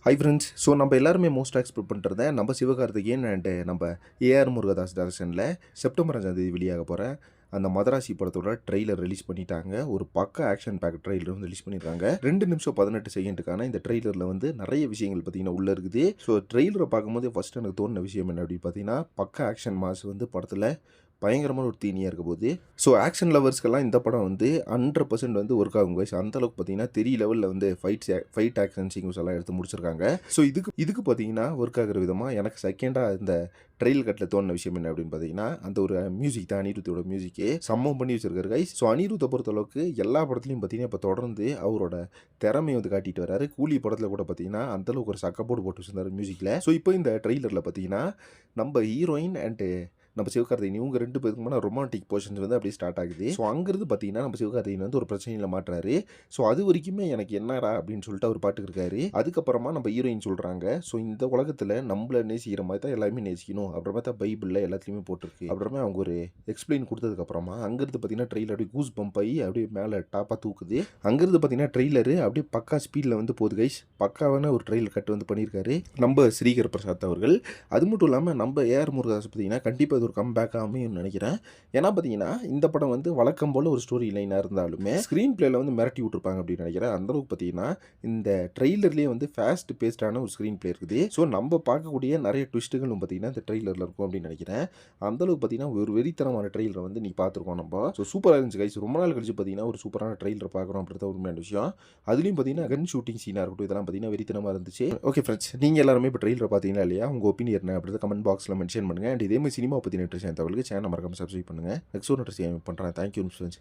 Hi friends. So நம்ம எல்லாருமே மோஸ்ட்டாக எக்ஸ்பெக்ட் பண்ணுறத நம்ம சிவகார்த்திகேயன் அண்டு நம்ம ஏஆர் முருகதாஸ் டைரக்ஷனில் செப்டம்பர் 5 வெளியாக போகிற அந்த மதராசி படத்தோட ட்ரெய்லர் ரிலீஸ் பண்ணிட்டாங்க. ஒரு பக்க ஆக்ஷன் பேக் ட்ரெய்லர் வந்து ரிலீஸ் பண்ணியிருக்காங்க. 2 நிமிஷம் 18 செகண்டுக்கான இந்த ட்ரெய்லரில் வந்து நிறைய விஷயங்கள் பார்த்தீங்கன்னா உள்ளே இருக்குது. ஸோ ட்ரெய்லரை பார்க்கும்போது ஃபஸ்ட்டு எனக்கு தோணுன விஷயம் என்ன அப்படின்னு பார்த்தீங்கன்னா, பக்க ஆக்ஷன் மாஸ் வந்து படத்தில் பயங்கரமான ஒரு தீனியாக இருக்க போது. ஸோ ஆக்ஷன் லவர்ஸ்க்கெல்லாம் இந்த படம் வந்து 100% வந்து ஒர்க் ஆகும் கைஸ். அந்தளவுக்கு பார்த்தீங்கன்னா தெரிய லெவலில் வந்து ஃபைட் ஆக்ஷன் சீக்வன்ஸ் எல்லாம் எடுத்து முடிச்சிருக்காங்க. ஸோ இதுக்கு பார்த்தீங்கன்னா ஒர்க் ஆகிற விதமாக எனக்கு செகண்டாக இந்த ட்ரெயில் கட்டில் தோணுன விஷயம் என்ன அப்படின்னு பார்த்தீங்கன்னா, அந்த ஒரு மியூசிக் தான். அனிருத்தோட மியூசிக்கு சம்மம் பண்ணி வச்சிருக்காரு கைஸ். ஸோ அனிருத்தை பொறுத்தளவுக்கு எல்லா படத்துலையும் பார்த்தீங்கன்னா இப்போ தொடர்ந்து அவரோட திறமையை வந்து காட்டிட்டு வராரு. கூலி படத்தில் கூட பார்த்தீங்கன்னா அந்தளவுக்கு ஒரு சக்கப்போர்டு போட்டு வச்சிருந்தாரு மியூசிக்கில். ஸோ இப்போ இந்த ட்ரெய்லரில் பார்த்தீங்கன்னா நம்ம ஹீரோயின் அண்டு நம்ம சிவகார்த்திகேயன் இவங்க 2 பேருக்குமான ரொமான்டிக் போர்ஷன்ஸ் வந்து அப்படியே ஸ்டார்ட் ஆகுது. ஸோ அங்கிருந்து பார்த்தீங்கன்னா நம்ம சிவகார்த்திகேயன் வந்து ஒரு பிரச்சனையில் மாட்டுறாரு. ஸோ அது வரைக்குமே எனக்கு என்னடா அப்படின்னு சொல்லிட்டு அவர் பாட்டுக்கு இருக்காரு. அதுக்கப்புறமா நம்ம ஹீரோயின் சொல்கிறாங்க, ஸோ இந்த உலகத்தில் நம்மளை நேசிக்கிற மாதிரி தான் எல்லாருமே நேசிக்கணும் அப்புறமா தான் பைபிளில் எல்லாத்துலேயுமே போட்டிருக்கு அப்புறமா அவங்க ஒரு எக்ஸ்பிளைன் கொடுத்ததுக்கப்புறமா அங்கிருந்து பார்த்தீங்கன்னா ட்ரெயிலர் அப்படியே கூஸ் பம்ப் ஆகி அப்படியே மேலே டாப்பாக தூக்குது. அங்கிருந்து பார்த்தீங்கன்னா ட்ரெய்லரு அப்படியே பக்கா ஸ்பீடில் வந்து போகுது கைஸ். பக்காவான ஒரு ட்ரெய்லர் கட்டு வந்து பண்ணியிருக்காரு நம்ம ஸ்ரீகர் பிரசாத் அவர்கள். அது மட்டும் இல்லாமல் நம்ம ஏஆர் முருகதாஸ் பார்த்தீங்கன்னா கண்டிப்பாக ஒரு கம்பேக் அமையும்னு நினைக்கிறேன். ஏன்னா பார்த்தீங்கன்னா இந்த படம் வந்து வழக்கம் போல் ஒரு ஸ்டோரி லைனாக இருந்தாலுமே ஸ்க்ரீன் பிளேல வந்து மிரட்டி விட்டுருப்பாங்க அப்படின்னு நினைக்கிறேன். அந்தளவுக்கு பார்த்தீங்கன்னா இந்த ட்ரெய்லர்லேயே வந்து ஃபாஸ்ட் பேஸ்டான ஒரு ஸ்க்ரீன் பிளே இருக்குது. ஸோ நம்ம பார்க்கக்கூடிய நிறைய ட்விஸ்ட்டுகளும் பார்த்தீங்கன்னா இந்த ட்ரெய்லரில் இருக்கும் அப்படின்னு நினைக்கிறேன். அந்தளவுக்கு பார்த்தீங்கன்னா ஒரு வெறித்தனமான ட்ரெய்லரை வந்து நீ பார்த்துருக்கோம் நம்ம. ஸோ சூப்பராக இருந்துச்சு கைஸ். ரொம்ப நாள் கழிச்சு பார்த்தீங்கன்னா ஒரு சூப்பரான ட்ரெய்லர் பார்க்குறோம் அப்படின்ற உண்மையான விஷயம். அதுலேயும் பார்த்தீங்கன்னா கன் ஷூட்டிங் சீனாக இருக்கட்டும், இதெல்லாம் பார்த்தீங்கன்னா வெறித்தனமாக இருந்துச்சு. ஓகே ஃப்ரெண்ட்ஸ், நீங்கள் எல்லாருமே இப்போ ட்ரெய்லரை பார்த்தீங்கன்னா இல்லையா, உங்கள் ஒப்பீனியன் என்ன அப்படின்றத கமெண்ட் பாக்ஸில் மென்ஷன் பண்ணுங்கள். அண்ட் இதே மாதிரி சினிமா பற்றி நெட் தகவலுக்கு சேனல் மறக்காம சப்ஸ்கிரைப் பண்ணுங்கள். நெக்ஸ்ட் ஒரு பண்ணுறேன். Thank you friends.